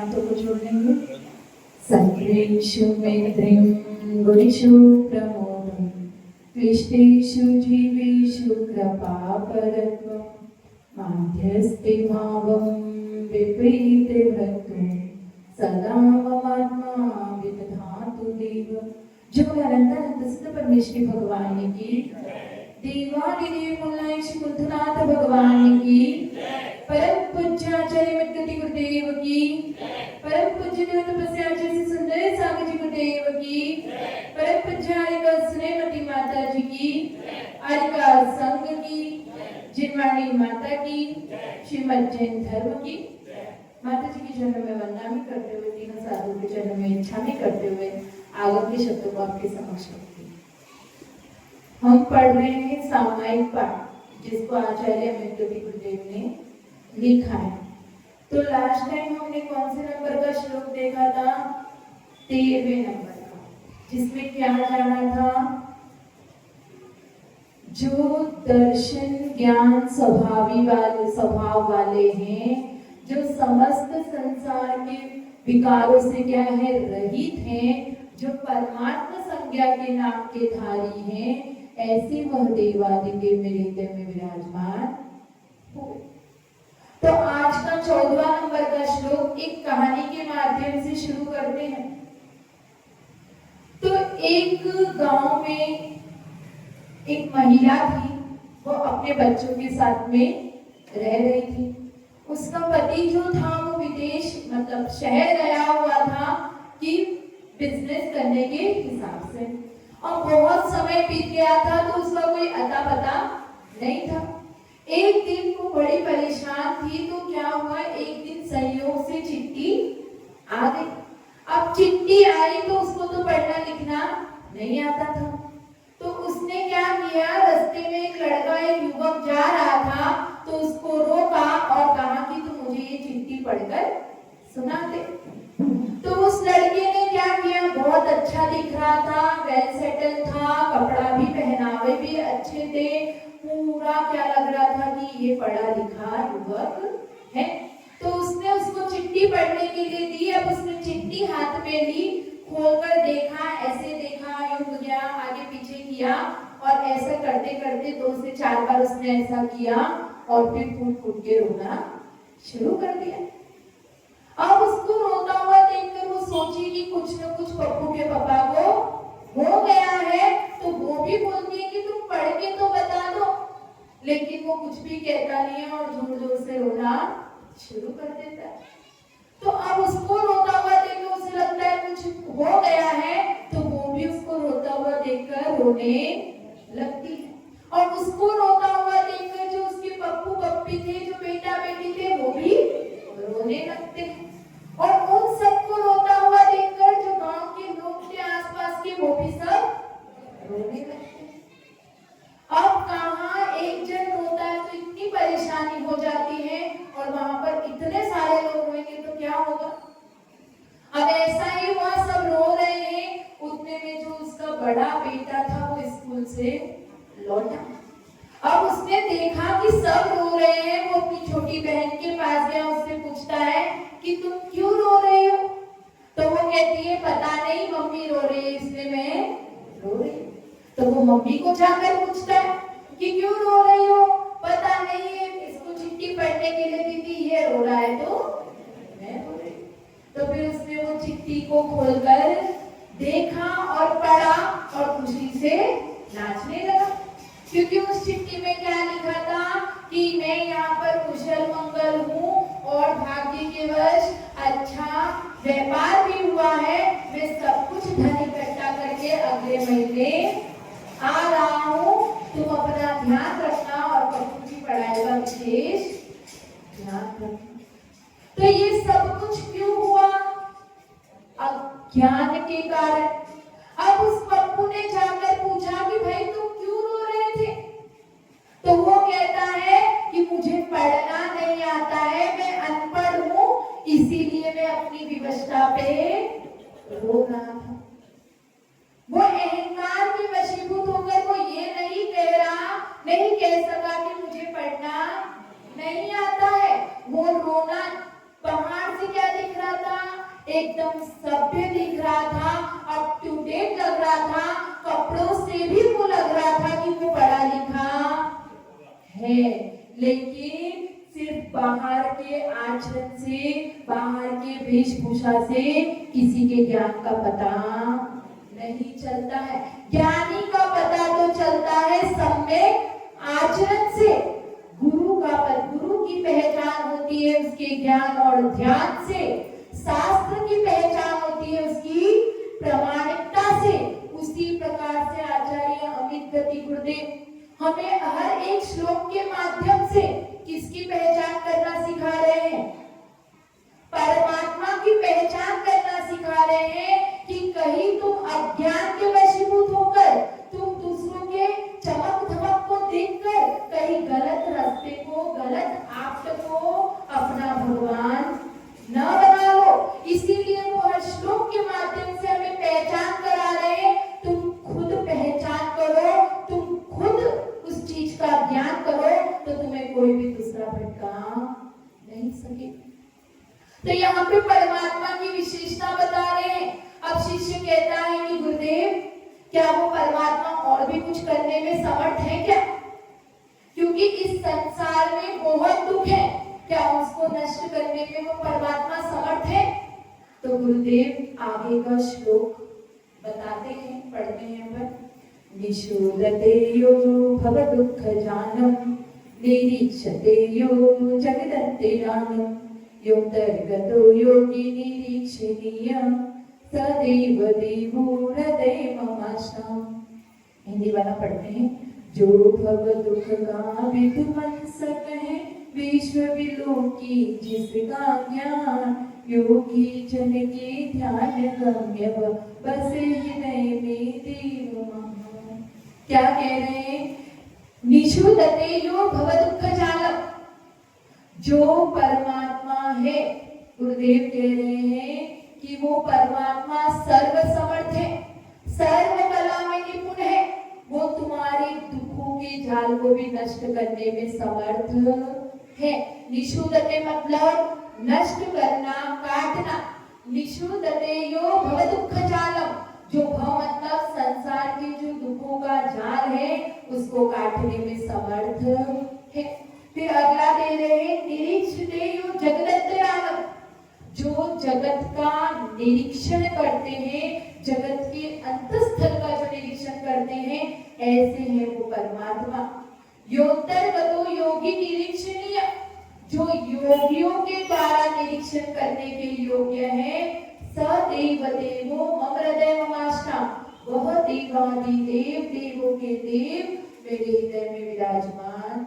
तो कुछ जोड़ लेंगे। सर्वेषु मैत्रीं गुणेषु प्रमोदं क्लिष्टेषु जीवेषु कृपापरत्वं माध्यस्ते भावं विपरीतभक्तो सदा ममात्मा विदधातु देव। जो अनंत अनंत सिद्ध परमेश्वरी भगवान की, देवादिदेव मुल्लाएश कुंथनाथ भगवान की, परम पूज्य आचार्य मदगति गुरुदेव की, परम पूज्य देव तपस्या आचार्य सुंदर सागर जी गुरुदेव की, परम पूज्य आर्यका स्नेहमती माता जी की, आर्यका संघ की, जिनवाणी माता की, श्रीमद जैन धर्म की, माता जी के चरणों में वंदना भी करते हुए, तीनों साधुओं के चरणों में इच्छा भी करते हुए आगम के शब्दों को आपके समक्ष रखते हैं। हम पढ़ रहे हैं सामायिक पाठ, जिसको आचार्य मदगति गुरुदेव ने लिखा है। तो लास्ट टाइम हमने कौन से नंबर का श्लोक देखा था? 13वें नंबर का, जिसमें क्या जाना था? जो दर्शन ज्ञान स्वभाव वाले हैं, जो समस्त संसार के विकारों से क्या है, रहित हैं, जो परमात्मा संज्ञा के नाम के धारी हैं, ऐसे वह देवादिदेव मेरे हृदय में विराजमान हो। तो आज का 14वां नंबर का श्लोक एक कहानी के माध्यम से शुरू करते हैं। तो एक गांव में एक महिला थी, वो अपने बच्चों के साथ में रह रही थी। उसका पति जो था वो विदेश मतलब शहर गया हुआ था कि बिजनेस करने के हिसाब से, और बहुत समय बीत गया था तो उसका कोई अता पता नहीं था। एक दिन वो बड़ी परेशान थी, तो क्या हुआ, एक दिन संयोग से चिट्ठी आ गई। अब चिट्ठी आई तो उसको तो पढ़ना लिखना नहीं आता था, तो उसने क्या किया, रास्ते में एक लड़का एक युवक जा रहा था तो उसको रोका और कहा कि तुम मुझे ये चिट्ठी पढ़कर सुना दे। तो उस लड़के ने क्या किया, बहुत अच्छा दिख रहा था, वेल सेटल था, कपड़ा भी पहनावे भी अच्छे थे, पूरा क्या लग रहा था कि ये पढ़ा लिखा युवक है। तो उसने उसको चिट्ठी पढ़ने के लिए दी। अब उसने चिट्ठी हाथ में ली, खोलकर देखा, ऐसे देखा, यूं गया, आगे पीछे किया, और ऐसा करते करते 2 से 4 बार उसने ऐसा किया और फिर फूट फूट के रोना शुरू कर दिया। अब उसको रोता हुआ देखकर वो सोची कि कुछ न कुछ पप्पू के पापा को हो गया है, तो वो भी बोलती है कि तुम पढ़ के तो बता दो, लेकिन वो कुछ भी कहता नहीं है और जोर जोर से रोना शुरू कर देता है। तो अब उसको रोता हुआ देखकर उसे लगता है कुछ हो गया है, तो वो भी उसको रोता हुआ देखकर रोने लगती है। और उसको रोता हुआ देखकर जो उसके पप्पू पप्पी थे, जो बेटा बेटी थे, वो भी रोने लगते हैं। और उन सबको रोता हुआ देखकर जो गांव के लोग थे आसपास के, वो भी सब रोने लगते हैं। अब कहाँ एक जन रोता है तो इतनी परेशानी हो जाती है, और वहां पर इतने सारे लोग होंगे तो क्या होगा। अब ऐसा ही हुआ, सब रो रहे हैं, उतने में जो उसका बड़ा बेटा था वो स्कूल से लौटा। अब उसने देखा कि सब रो रहे हैं, वो अपनी छोटी बहन के पास गया, उससे पूछता है कि तुम क्यों रो रहे हो? तो वो कहती है पता नहीं, मम्मी रो रही है इसलिए मैं रो रही हूँ। तो वो मम्मी को जाकर पूछता है कि क्यों रो रही हो? पता नहीं है, इसको चिट्ठी पढ़ने के लिए दीदी, ये रो रहा है तो मैं रो रही हूँ। तो फिर उसने वो चिट्ठी को खोलकर देखा और पढ़ा और खुशी से नाचने लगा, क्योंकि उस चिट्ठी में क्या लिखा था कि मैं यहाँ पर कुशल मंगल हूँ और भाग्य के वश अच्छा व्यापार भी हुआ है, मैं सब कुछ धन इकट्ठा करके अगले महीने आ रहा हूँ, तुम अपना ध्यान रखना और पप्पू की पढ़ाई का विशेष ध्यान रखना। तो ये सब कुछ क्यों हुआ? अज्ञान के कारण। अब उस पप्पू ने जाकर पूछा कि भाई तुम क्यों रो रहे थे? तो वो कहता है कि मुझे पढ़ना नहीं आता है, मैं अनपढ़ हूँ, इसीलिए मैं अपनी विवशता पे रो रहा था। वो अहंकार के वशीभूत होकर वो ये नहीं कह सका कि मुझे पढ़ना नहीं आता है। वो रोना पहाड़ से क्या दिख रहा था एकदम सभ्य दिख रहा था, अप टू डेट लग रहा था, कपड़ों से भी वो लग रहा था कि वो पढ़ा लिखा है। लेकिन सिर्फ बाहर के आचरण से, बाहर के वेशभूषा से किसी के ज्ञान का पता नहीं चलता है। ज्ञानी का पता तो चलता है सम्यक आचरण से। गुरु की पहचान होती है उसके ज्ञान और ध्यान से। शास्त्र की पहचान होती है उसकी प्रामाणिकता से। उसी प्रकार से आचार्य अमित गति गुरुदेव हमें हर एक श्लोक के माध्यम से किसकी पहचान करना सिखा रहे हैं? परमात्मा की पहचान करना सिखा रहे हैं कि कहीं तुम अज्ञान के वशीभूत होकर, तुम दूसरों के चमक धमक को देखकर कहीं गलत रास्ते को, गलत आप्त को अपना भगवान न बना लो। इसीलिए वो हर श्लोक के माध्यम से हमें पहचान करा रहे हैं। तुम खुद पहचान करो, तुम खुद उस चीज का ज्ञान करो, तो तुम्हें कोई भी दूसरा भटका नहीं सके। तो यहाँ पे परमात्मा की विशेषता बता रहे हैं। अब शिष्य कहता है कि गुरुदेव, क्या वो परमात्मा और भी कुछ करने में समर्थ है क्या? क्योंकि इस संसार में बहुत दुख है, क्या उसको नष्ट करने में वो परमात्मा समर्थ है? तो गुरुदेव आगे का श्लोक बताते हैं, पढ़ते हैं। निशूदते यो भव दुःख जानम, निरीक्षते यो जगदन्तेरानम, योऽन्तर्गतो योगी निरीक्षणीय, सदैव देवो हृदय ममाश्रम। हिंदी वाला पढ़ते हैं। जो भव दुख का विध्वंसक है, विश्व विलोकी जिसका ज्ञान, योगी जन के ध्यान गम्य बसे हृदय में देव महान। क्या कह रहे हैं? निशूदते यो भव दुःख जानम, जो परमात्मा है, गुरुदेव कह रहे हैं कि वो परमात्मा सर्व समर्थ है, सर्व कला में निपुण है। वो तुम्हारे दुखों के जाल को भी नष्ट करने में समर्थ है। निशूदते मतलब नष्ट करना, काटना। निशूदते यो भव दुःख जालम, जो भव मतलब संसार के जो दुखों का जाल है उसको काटने में समर्थ है। फिर अगला दे रहे हैं, निरीक्षते यो जगदन्तरानम, जो जगत का निरीक्षण करते हैं, जगत के अंतस्थल का जो निरीक्षण करते हैं, ऐसे है वो परमात्मा। योऽन्तर्गतो योगी निरीक्षणीय, जो योगियों के द्वारा निरीक्षण करने के योग्य है। सदैव देवो मम हृदय ममाश्रम, वह देवादिदेव, देवों के देव मेरे हृदय में विराजमान।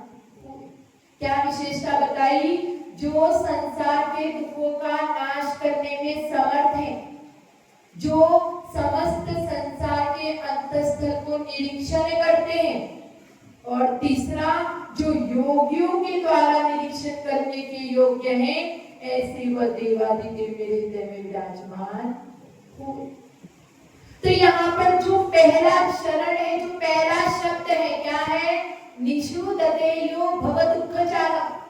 क्या विशेषता बताई? जो संसार के दुखों का नाश करने में समर्थ है, जो समस्त संसार के अंतस्थल को निरीक्षण करते हैं, और तीसरा जो योगियों के द्वारा निरीक्षण करने के योग्य है, ऐसे वह देवादिदेव मेरे हृदय में विराजमान हो। तो यहाँ पर जो पहला शरण है, जो पहला शब्द है, क्या है? निशूदते यो भव दुःख जानम।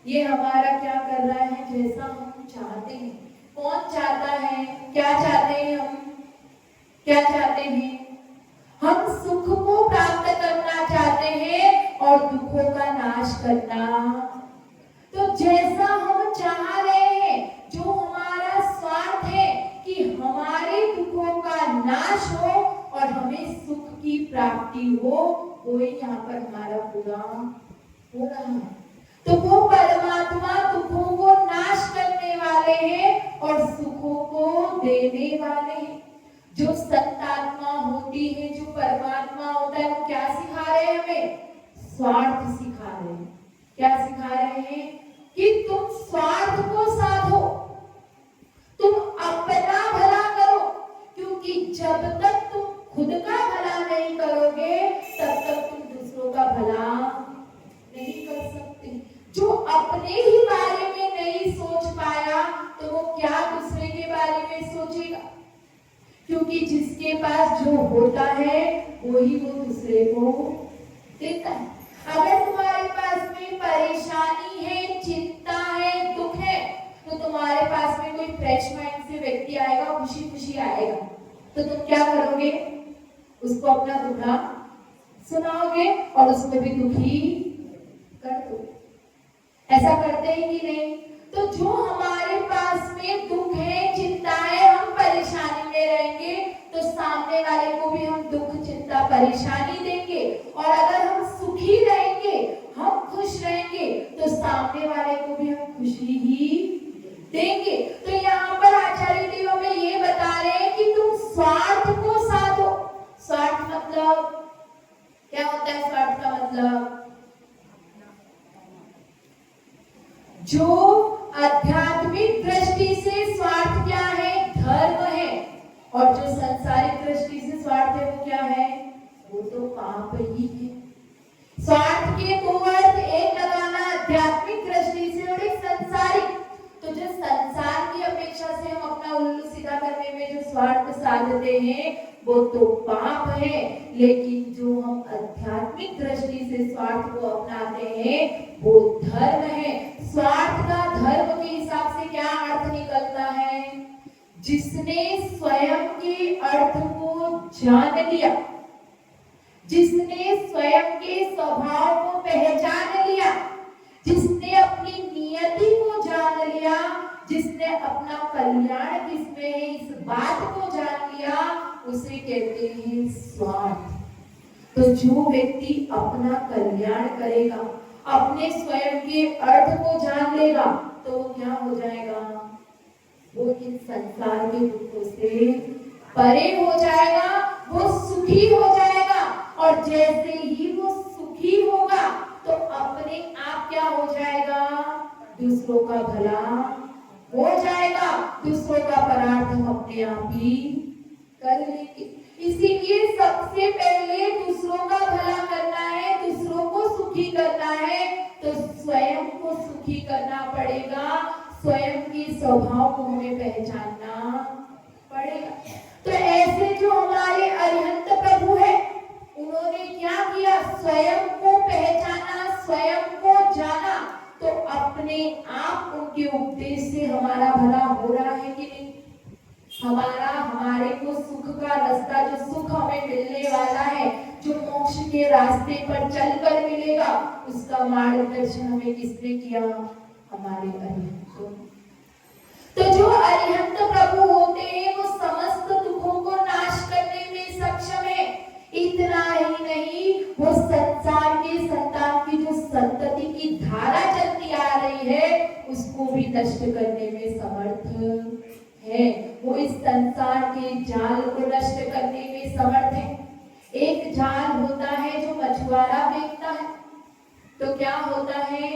ये हमारा क्या कर रहा है? जैसा हम चाहते हैं। कौन चाहता है? क्या चाहते हैं हम? क्या चाहते हैं? हम सुख को प्राप्त करना चाहते हैं और दुखों का नाश करना। तो जैसा हम चाह रहे हैं, जो हमारा स्वार्थ है कि हमारे दुखों का नाश हो और हमें सुख की प्राप्ति हो, वो यहाँ पर हमारा पूरा हो रहा है। तो वो परमात्मा दुखों को नाश करने वाले हैं और सुखों को देने वाले हैं। जो सत्तात्मा होती है, जो परमात्मा होता है, वो क्या सिखा रहे हैं हमें? स्वार्थ सिखा रहे हैं। क्या सिखा रहे हैं? कि तुम स्वार्थ को साधो, तुम अपना भला करो, क्योंकि जब तक तुम खुद का भला नहीं करोगे तब तक तुम दूसरों का भला नहीं कर सकते। जो अपने ही बारे में नहीं सोच पाया तो वो क्या दूसरे के बारे में सोचेगा? क्योंकि जिसके पास जो होता है वही वो दूसरे को देता है। अगर तुम्हारे पास में परेशानी है, चिंता है, दुख है, तो तुम्हारे पास में कोई फ्रेश माइंड से व्यक्ति आएगा खुशी खुशी आएगा, तो तुम क्या करोगे? उसको अपना दुखड़ा सुनाओगे और उसको भी दुखी कर दोगे। ऐसा करते हैं कि नहीं? तो जो हमारे पास में दुख है, चिंताएं, हम परेशानी में रहेंगे तो सामने वाले को भी हम दुख, चिंता, परेशानी देंगे। और अगर हम सुखी रहेंगे, हम खुश रहेंगे तो सामने वाले को भी हम खुशी ही देंगे। तो यहाँ पर आचार्य देव हमें ये बता रहे हैं कि तुम स्वार्थ को साधो। स्वार्थ मतलब क्या होता है? स्वार्थ का मतलब जो आध्यात्मिक दृष्टि से स्वार्थ क्या है? धर्म है। और जो संसारिक दृष्टि से स्वार्थ है वो क्या है? वो तो पाप ही है। स्वार्थ के दो अर्थ, एक लगाना आध्यात्मिक दृष्टि से और एक संसारिक। तो जो संसार की अपेक्षा से हम अपना उल्लू सीधा करने में जो स्वार्थ साधते हैं वो तो पाप है। लेकिन जो हम आध्यात्मिक दृष्टि से स्वार्थ को अपनाते हैं वो धर्म है। स्वार्थ का धर्म के हिसाब से क्या अर्थ निकलता है? जिसने स्वयं के अर्थ को जान लिया, जिसने स्वयं के स्वभाव को पहचान लिया, जिसने अपनी नियति को जान लिया, जिसने अपना कल्याण किसमें है इस बात को जान लिया, उसे कहते हैं स्वार्थ। तो जो व्यक्ति अपना कल्याण करेगा, अपने स्वयं के अर्थ को जान लेगा, तो वो क्या हो जाएगा? वो इन संसार के दुखों से परे हो जाएगा, वो सुखी हो जाएगा। और जैसे ही वो सुखी होगा तो अपने आप क्या हो जाएगा? दूसरों का भला हो जाएगा, दूसरों का परार्थ हम अपने आप ही कर लेंगे। इसीलिए सबसे पहले दूसरों का भला करना है, दूसरों को सुखी करना है तो स्वयं को सुखी करना पड़ेगा, स्वयं के स्वभाव को हमें पहचानना पड़ेगा। तो ऐसे जो हमारे अरिहंत प्रभु है, उन्होंने क्या किया? स्वयं को पहचाना, स्वयं को जाना। तो अपने आप उनके उपदेश से हमारा भला हो रहा है कि नहीं? हमारे को सुख का रास्ता, जो सुख हमें मिलने वाला है, जो मोक्ष के रास्ते पर चलकर मिलेगा, उसका मार्गदर्शन हमें किसने किया? हमारे अरिहंत। तो जो अरिहंत प्रभु होते हैं वो समस्त दुखों को नाश करने में सक्षम है। इतना ही नहीं, वो संसार के संतान की जो संतति की धारा चलती आ रही है उसको भी नष्ट करने में समर्थ है। वो इस संसार के जाल को नष्ट करने में समर्थ है। एक जाल होता है जो मछुआरा फेंकता है, तो क्या होता है?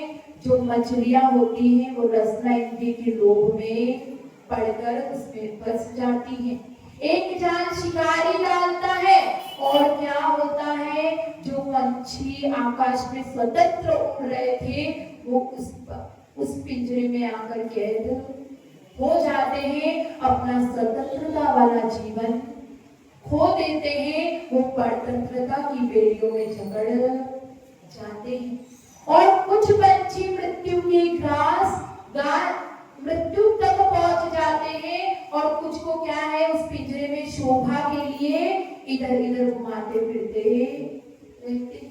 जो मछलियां होती हैं वो रसना इंद्रिय के लोभ में पड़कर उसमें फंस जाती हैं। एक जाल शिकारी डालता है और क्या होता है? जो पंछी आकाश में स्वतंत्र उड़ रहे थे वो उस पिंजरे में आकर कैद हो जाते हैं, अपना स्वतंत्रता वाला जीवन खो देते हैं, वो परतंत्रता की बेड़ियों में जकड़ जाते हैं। और कुछ पंछी मृत्यु की मृत्यु तक पहुंच जाते हैं और कुछ को क्या है? उस पिंजरे में शोभा के लिए इधर इधर घुमाते फिरते रहते।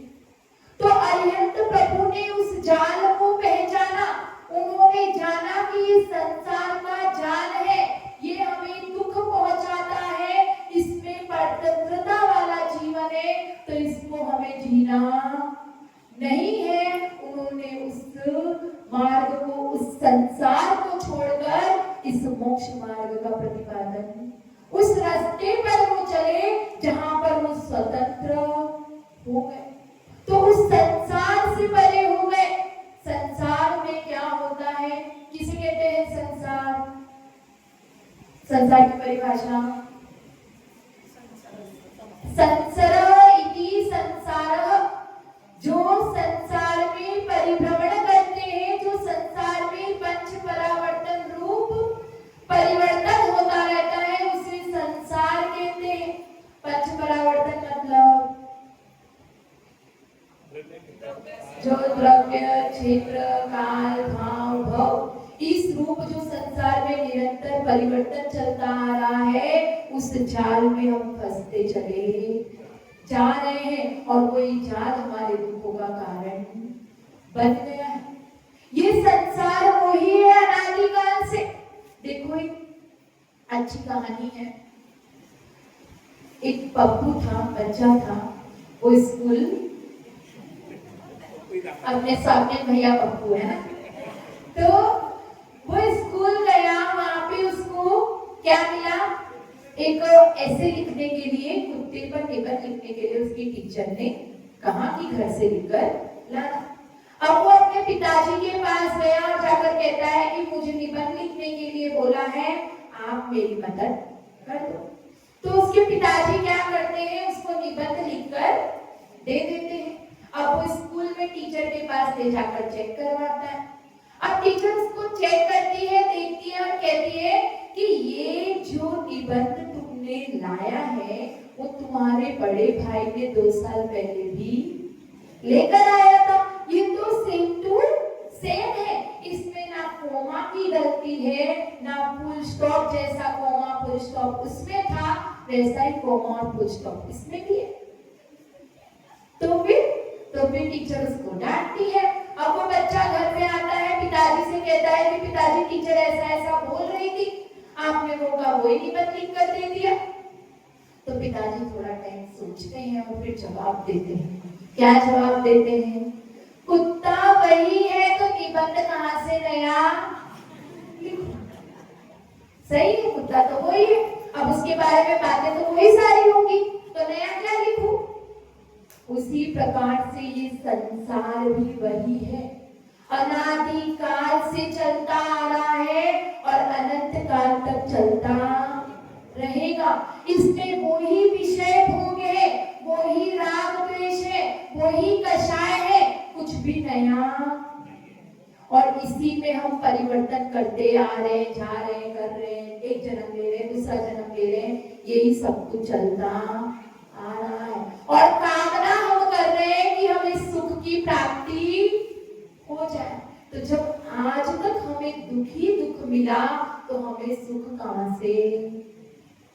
तो अरिहंत प्रभु ने उस जाल को पहचाना, उन्होंने जाना कि ये संसार का जाल है, ये हमें दुख पहुंचाता है, इसमें परतंत्रता वाला जीवन है, तो इसको हमें जीना नहीं है। उन्होंने उस मार्ग को, उस संसार को छोड़कर इस मोक्ष मार्ग का प्रतिपादन, उस रास्ते पर वो चले जहां पर वो स्वतंत्र हो गए। तो उस संसार से परे हो गए। संसार में क्या होता है? किसे कहते हैं संसार? संसार की परिभाषा संसार इति संसारः, जो संसार में परिभ्रमण करते हैं, जो संसार में पंच परावर्तन रूप परिवर्तन होता रहता है, उसे संसार कहते हैं। पंच परावर्तन मतलब जो द्रव्य, क्षेत्र, काल, भाव, भव, इस रूप जो संसार में निरंतर परिवर्तन चलता आ रहा है, उस जाल में हम फंसते चले जा रहे हैं और वही जाल हमारे दुखों का कारण बन गया है। ये संसार वही है अनादिकाल से। देखो एक अच्छी कहानी है। एक पप्पू था, बच्चा था, वो स्कूल, अपने सामने भैया पप्पू है ना, तो वो स्कूल गया, वहां पे उसको क्या मिला, एक ऐसे लिखने के लिए, कुत्ते पर निबंध लिखने के लिए उसकी टीचर ने कहा कि घर से लिखकर लाना। अब वो अपने पिताजी के पास गया और जाकर कहता है कि मुझे निबंध लिखने के लिए बोला है, आप मेरी मदद कर दो। तो उसके पिताजी क्या करते हैं, उसको निबंध लिखकर दे देते हैं। अब वो स्कूल में टीचर के पास ले जाकर चेक करवाता है। अब टीचर उसको चेक करती है, देखती है और कहती है कि ये जो निबंध तुमने लाया है वो तुम्हारे बड़े भाई ने 2 साल पहले भी लेकर आया था। ये तो सेम टू सेम है, इसमें ना कोमा की गलती है, ना फुल स्टॉप, जैसा कोमा फुल स्टॉप उसमें था वैसा ही कोमा और फुल स्टॉप इसमें भी है। तो फिर टीचर उसको डांटती है। अब वो बच्चा घर पे आता है, पिताजी से कहता है कि पिताजी टीचर ऐसा ऐसा बोल रही थी, आपने वो का वही निबंध लिख कर दे दिया। तो पिताजी थोड़ा टाइम सोचते हैं और फिर जवाब देते हैं। क्या जवाब देते हैं? कुत्ता वही है तो निबंध कहां से नया लिखो। सही है, कुत्ता तो वही है, अब उसके बारे में बातें तो वही सारी होंगी, तो नया क्या लिखूं? उसी प्रकार से ये संसार भी वही है, अनादिकाल से चलता आ रहा है और अनंत काल तक चलता रहेगा। इसमें वही विषय भोग है, वही राग द्वेष है, वही कषाय है, कुछ भी नया। और इसी में हम परिवर्तन करते आ रहे, जा रहे, कर रहे हैं, एक जन्म ले रहे, दूसरा जन्म ले रहे, यही सब कुछ चलता आ रहा है। और कामना हम कर रहे हैं कि हमें सुख की प्राप्ति हो जाए। तो जब आज तक हमें दुख मिला तो हमें सुख कहां से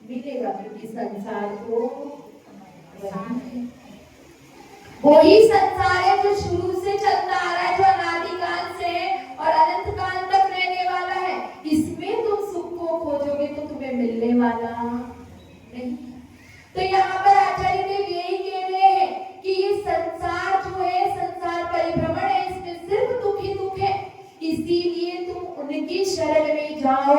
मिलेगा? क्योंकि संसार तो वही संसार है जो शुरू से चलता आ रहा है, जो अनादिकाल से है और अनंत काल तक रहने वाला है। इसमें तुम सुख को खोजोगे तो तुम्हें मिलने वाला नहीं। तो यहाँ पर आचार्य देव यही कह रहे हैं कि ये संसार जो है, संसार परिभ्रमण है, इसमें सिर्फ दुख ही दुख है। इसीलिए तुम उनकी शरण में जाओ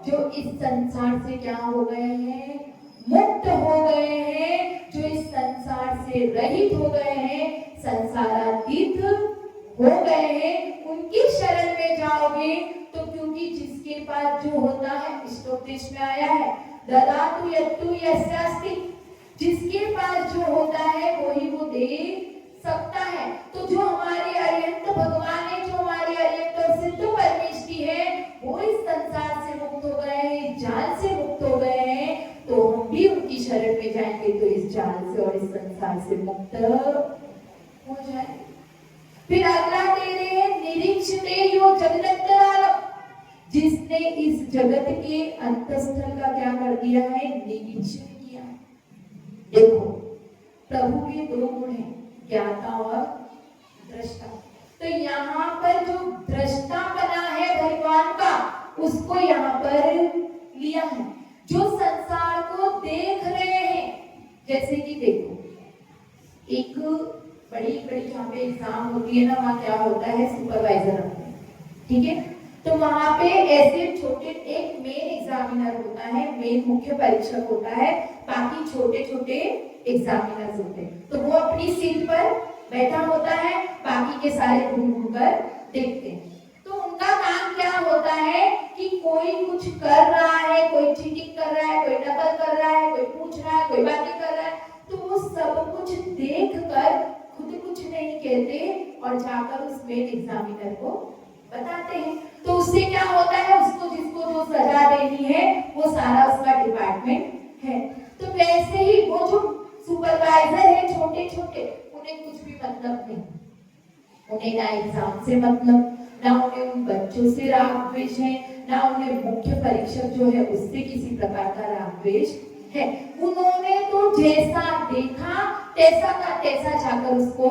जो इस संसार से क्या हो गए हैं, मुक्त हो गए हैं, जो इस संसार से रहित हो गए हैं, संसारातीत हो गए हैं। उनकी शरण में जाओगे तो, क्योंकि जिसके पास जो होता है, श्लोक में आया है, ददातु यत्तु यस्यास्ति, जिसके पास जो होता है वही वो दे सकता है। तो जो हमारे अरिहंत भगवान है, जो हमारे अरिहंत और सिद्ध परमेष्टि है, वो इस संसार से मुक्त हो गए हैं, इस जाल से मुक्त हो गए हैं। तो हम भी उनकी शरण में जाएंगे तो इस जाल से और इस संसार से मुक्त हो जाए। फिर अगला दे रहे हैं, निरीक्षते यो जगदन्तरालम, जिसने इस जगत के अंतस्थल का क्या कर दिया है, निरीक्षण किया। देखो प्रभु के 2 गुण हैं, ज्ञाता और दृष्टा। तो यहाँ पर जो दृष्टा बना है भगवान का, उसको यहाँ पर लिया है, जो संसार को देख रहे हैं। जैसे कि देखो, एक बड़ी जहाँ पे एग्जाम होती है ना, वहाँ क्या होता है, सुपरवाइजर होता है, ठीक है। तो वहां पे ऐसे छोटे, एक मेन एग्जामिनर होता है, मेन मुख्य परीक्षक होता है, बाकी छोटे छोटे एग्जामिनर्स होते हैं। तो वो अपनी सीट पर बैठा होता है, बाकी के सारे घूम कर देखते हैं। तो उनका काम क्या होता है कि कोई कुछ कर रहा है, कोई चीटिंग कर रहा है, कोई नकल कर रहा है, कोई पूछ रहा है, कोई बातें कर रहा है, तो वो सब कुछ देख कर खुद कुछ नहीं कहते और जाकर उस मेन एग्जामिनर को बताते हैं। तो उससे क्या होता है, उसको जिसको जो सजा देनी है वो सारा उसका डिपार्टमेंट है। तो वैसे ही वो जो सुपरवाइजर है, छोटे छोटे, उन्हें कुछ भी मतलब नहीं, उन्हें ना एग्जाम से मतलब, ना उन्हें उन बच्चों से राग द्वेष है, ना उन्हें मुख्य परीक्षक जो है उससे किसी प्रकार का राग द्वेष है। उन्होंने तो जैसा देखा तैसा का तैसा जाकर उसको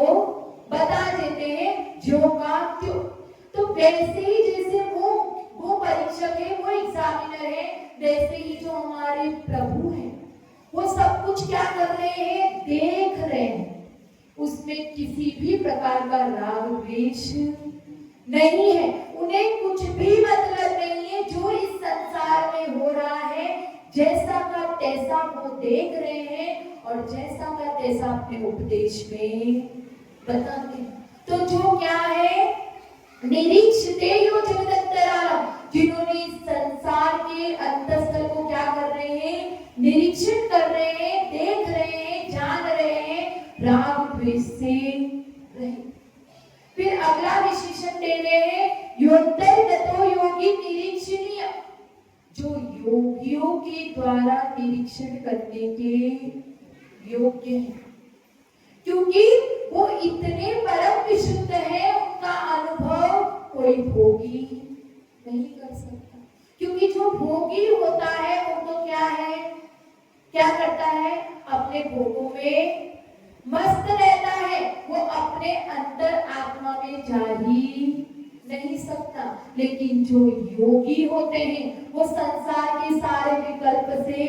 बता देते हैं, जो का त्यों। तो वैसे ही जैसे वो परीक्षक है, वो एग्जामिनर है, वैसे ही जो हमारे प्रभु हैं वो सब कुछ क्या कर रहे हैं, देख रहे हैं। उसमें किसी भी प्रकार का राग द्वेष नहीं है, उन्हें कुछ भी मतलब नहीं है जो इस संसार में हो रहा है। जैसा का तैसा वो देख रहे हैं और जैसा का तैसा अपने उपदेश में बताते हैं। तो जो क्या है, निरीक्षते यो जगदंतरालम, जिन्होंने इस संसार के अंतस्थल को क्या कर रहे हैं, निरीक्षण कर रहे हैं, देख रहे हैं, जान रहे हैं, राग द्वेष से रहित। फिर अगला विशेषण दे रहे हैं, योऽन्तर्गतो योगी निरीक्षणीय, जो योगियों के द्वारा निरीक्षण करने के योग्य है, क्योंकि वो इतने परम विशुद्ध है, उनका अनुभव कोई भोगी नहीं कर सकता। क्योंकि जो भोगी होता है वो तो क्या है, क्या करता है, अपने भोगों में मस्त रहता है, वो अपने अंतर आत्मा में जा ही नहीं सकता। लेकिन जो योगी होते हैं वो संसार के सारे विकल्प से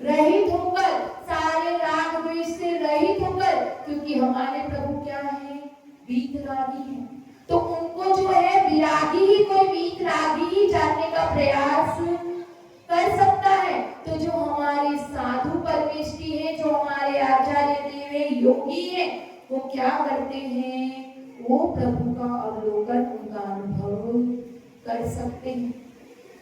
रहित होकर, सारे राग द्वेष से रहित होकर, क्योंकि हमारे प्रभु क्या है, वीतरागी है, तो उनको जो है विरागी ही, कोई वीतरागी ही जानने का प्रयास कर सकता है। तो जो हमारे साधु परमेष्ठी है, जो हमारे आचार्य देव है, योगी है, वो क्या करते हैं, वो प्रभु का अवलोकन, उनका अनुभव कर सकते हैं,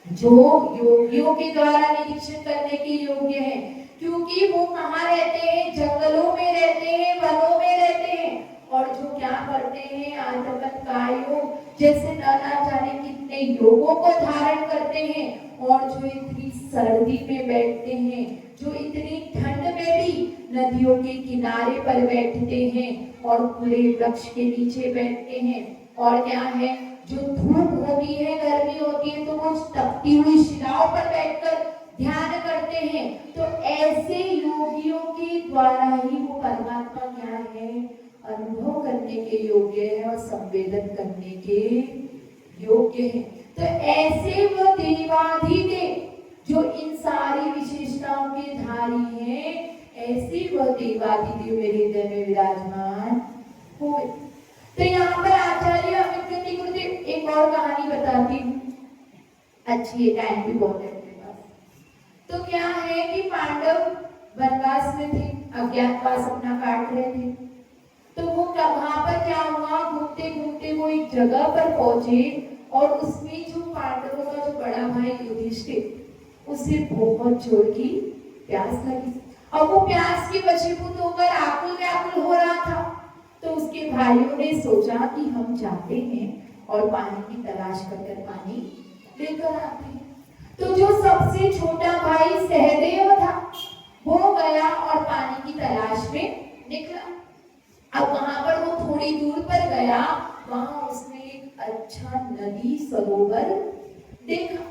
जो योगियों के द्वारा निरीक्षण करने के योग्य है। क्योंकि वो कहाँ रहते हैं, जंगलों में रहते हैं, वनों में रहते हैं, और जो क्या करते हैं, आत्मन कायो, जैसे ना जाने कितने योगों को धारण करते हैं, और जो इतनी सर्दी में बैठते हैं, जो इतनी ठंड में भी नदियों के किनारे पर बैठते हैं और खुले वृक्ष के नीचे बैठते हैं, और क्या है, जो धूप होती है, गर्मी होती है, तो वो तपती हुई शिलाओं पर बैठकर ध्यान करते हैं। तो ऐसे योगियों के द्वारा ही वो परमात्मा क्या है, अनुभव करने के योग्य है और संवेदन करने के योग्य है। तो ऐसे वो देवाधिदेव जो इन सारी विशेषताओं के धारी हैं, ऐसे वह देवाधिदेव मेरे हृदय में विराजमान हुए। तो यहाँ पर आचार्य अमित कृति गुरुदेव एक और कहानी बताती हूँ, अच्छी है, टाइम भी बहुत है मेरे पास। तो क्या है कि पांडव वनवास में थे, अज्ञातवास अपना काट रहे थे। तो वो वहां पर क्या हुआ, घूमते घूमते वो एक जगह पर पहुंचे, और उसमें जो पांडवों का जो बड़ा भाई युधिष्ठिर, उसे बहुत जोर की प्यास लगी। और वो प्यास के वशीभूत होकर आकुल व्याकुल हो रहा था। तो उसके भाइयों ने सोचा कि हम जाते हैं और पानी की तलाश कर पानी लेकर आते हैं। तो जो सबसे छोटा भाई सहदेव था, वो गया और पानी की तलाश में निकला। अब वहां पर वो थोड़ी दूर पर गया, वहां उसने एक अच्छा नदी सरोवर देखा।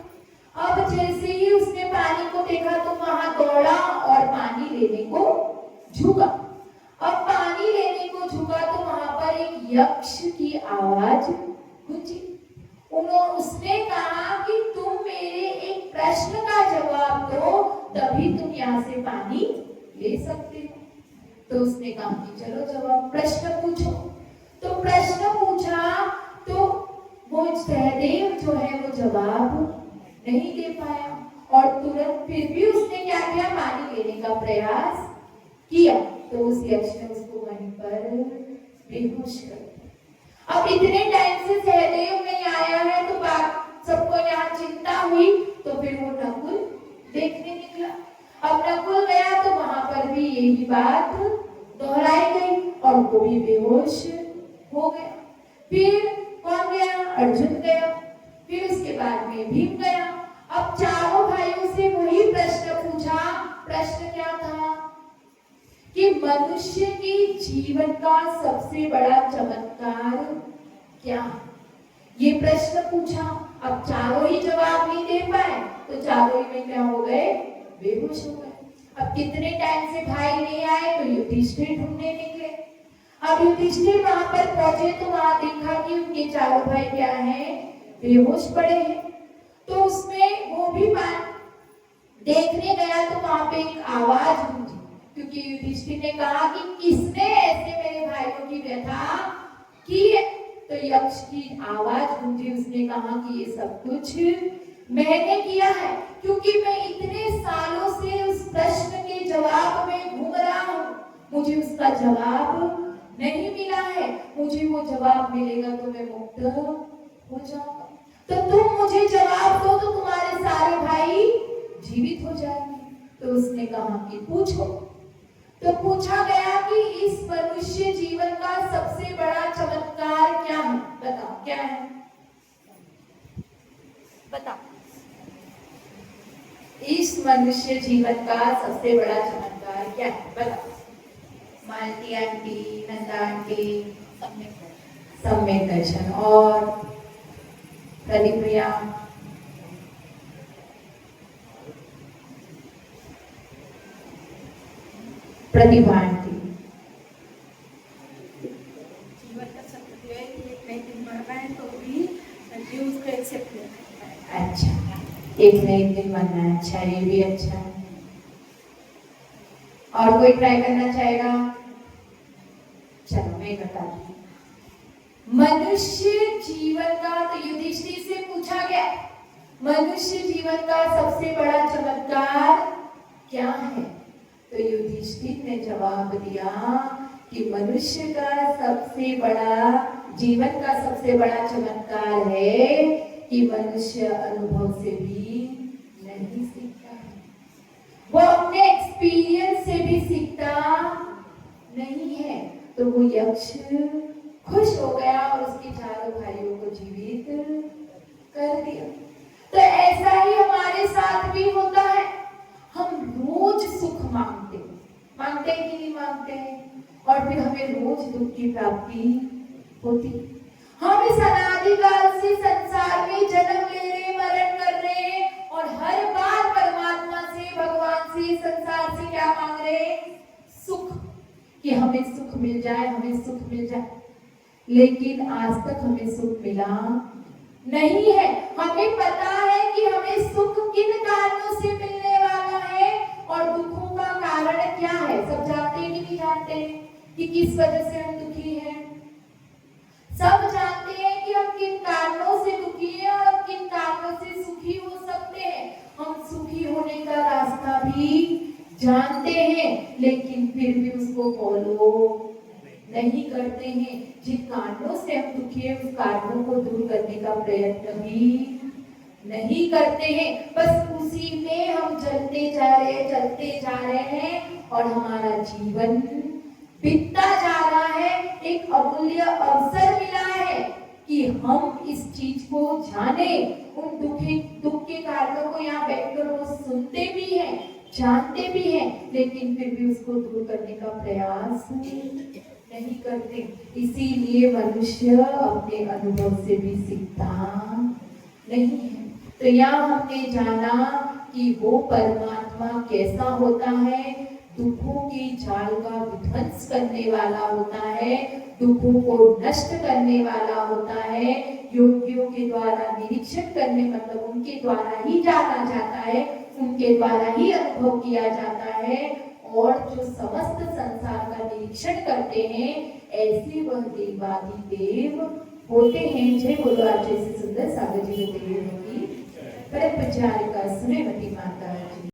अब जैसे ही उसने पानी को देखा तो वहां दौड़ा और पानी लेने को झुका। अब पानी लेने को झुका तो वहां पर एक यक्ष की आवाज गूंजी। उसने कहा कि तुम मेरे एक प्रश्न का जवाब दो, तभी तुम यहाँ से पानी ले सकते हो। तो उसने कहा कि चलो जवाब, प्रश्न पूछो। तो प्रश्न पूछा तो वो सहदेव जो है वो जवाब नहीं दे पाया, और तुरंत फिर भी उसने क्या किया, पानी लेने का प्रयास किया। तो उस यक्ष ने उसको वहीं पर बेहोश कर दिया। अब इतने टाइम से सहदेव नहीं आया है, तो बात सबको यहाँ चिंता हुई। तो फिर वो नकुल देखने निकला। अब नकुल गया तो वहां पर भी यही बात दोहराई गई और वो भी बेहोश हो गया। फिर कौन गया, अर्जुन गया। फिर उसके बाद में भीम गया। अब चारों भाइयों से वही प्रश्न पूछा। प्रश्न क्या था कि मनुष्य के जीवन का सबसे बड़ा चमत्कार क्या है, ये प्रश्न पूछा। अब चारों ही जवाब नहीं दे पाए तो चारों ही में क्या हो गए, बेहोश हो गए। अब कितने टाइम से भाई नहीं आए तो युधिष्ठिर ढूंढने निकले। अब युधिष्ठिर वहां पर पहुंचे तो वहां देखा कि उनके चारों भाई क्या हैं, बेहोश पड़े हैं। तो उसमें वो भी बात देखने गया तो वहां पे एक आवाज गूंजी, क्योंकि युधिष्ठिर ने कहा कि किसने ऐसे मेरे भाइयों की व्यथा की है। तो यक्ष की आवाज गूंजी, उसने कहा कि ये सब कुछ मैंने किया है, क्योंकि मैं इतने सालों से उस प्रश्न के जवाब में घूम रहा हूँ, मुझे उसका जवाब नहीं मिला है। मुझे वो जवाब मिलेगा तो मैं मुक्त हो जाऊंगा। तो तुम मुझे जवाब दो तो तुम्हारे सारे भाई जीवित हो जाएंगे। तो उसने कहा कि पूछो। तो पूछा गया कि इस मनुष्य जीवन का सबसे बड़ा चमत्कार क्या है, बताओ क्या है, बताओ। इस मनुष्य जीवन का सबसे बड़ा चमत्कार क्या है, बताओ। मालती आंटी, नंदा आंटी, सम्यक दर्शन और प्रदीप भैया, प्रतिभा आंटी। जीवन का सत्य है कि एक नई दिन मरना है तो भी जीव उसको एक्सेप्ट नहीं करता है। अच्छा, एक नई दिन मरना है, अच्छा ये भी अच्छा है। और कोई ट्राई करना चाहेगा? चलो मैं बताती हूँ। मनुष्य जीवन का, तो युधिष्ठिर से पूछा गया मनुष्य जीवन का सबसे बड़ा चमत्कार क्या है। तो युधिष्ठिर ने जवाब दिया कि मनुष्य का सबसे बड़ा, जीवन का सबसे बड़ा चमत्कार है कि मनुष्य अनुभव से भी नहीं सीखता है, वो अपने एक्सपीरियंस से भी सीखता नहीं है। तो वो यक्ष खुश हो गया और उसके चारों भाइयों को जीवित कर दिया। तो ऐसा ही हमारे साथ भी होता है। हम रोज सुख मांगते हैं कि नहीं मांगते हैं, और फिर हमें रोज दुख की प्राप्ति होती। हम इस अनादिकाल से संसार में जन्म ले रहे, मरण कर रहे हैं, और हर बार परमात्मा से, भगवान से, संसार से क्या मांग रहे हैं, सुख, कि हमें सुख मिल जाए, हमें सुख मिल जाए। लेकिन आज तक हमें सुख मिला नहीं है। हमें पता है कि हमें सुख किन कारणों से मिलने वाला है और दुखों का कारण क्या है। सब जानते हैं कि नहीं जानते हैं कि किस वजह से हम दुखी हैं? सब जानते हैं कि हम किन कारणों से दुखी हैं और हम किन कारणों से सुखी हो सकते हैं। हम सुखी होने का रास्ता भी जानते हैं, लेकिन फिर भी उसको फॉलो नहीं करते हैं। जिन कारणों से हम दुखी हैं उस कारणों को दूर करने का प्रयत्न भी नहीं करते हैं। बस उसी में हम चलते जा रहे हैं और हमारा जीवन बीतता जा रहा है। एक अमूल्य अवसर मिला है कि हम इस चीज को जाने। उन दुख के कारणों को यहाँ बैठकर वो सुनते भी हैं, जानते भी हैं, लेकिन फिर भी उसको दूर करने का प्रयास नहीं करते। इसीलिए मनुष्य अपने अनुभव से भी सीखता नहीं है। तो यहाँ हमने जाना कि वो परमात्मा कैसा होता है, दुखों की जाल का विध्वंस करने वाला होता है, दुखों को नष्ट करने वाला होता है। योगियों के द्वारा निरीक्षण करने, मतलब उनके द्वारा ही जाना जाता है, उनके द्वारा ही अनुभव किया जाता है। और जो समस्त संसार का निरीक्षण करते हैं, ऐसे वह देवादि देव होते हैं। जय बोलो आज जैसे सुंदर सागर जी देव की परम प्रचारिका श्रीमती माता जी।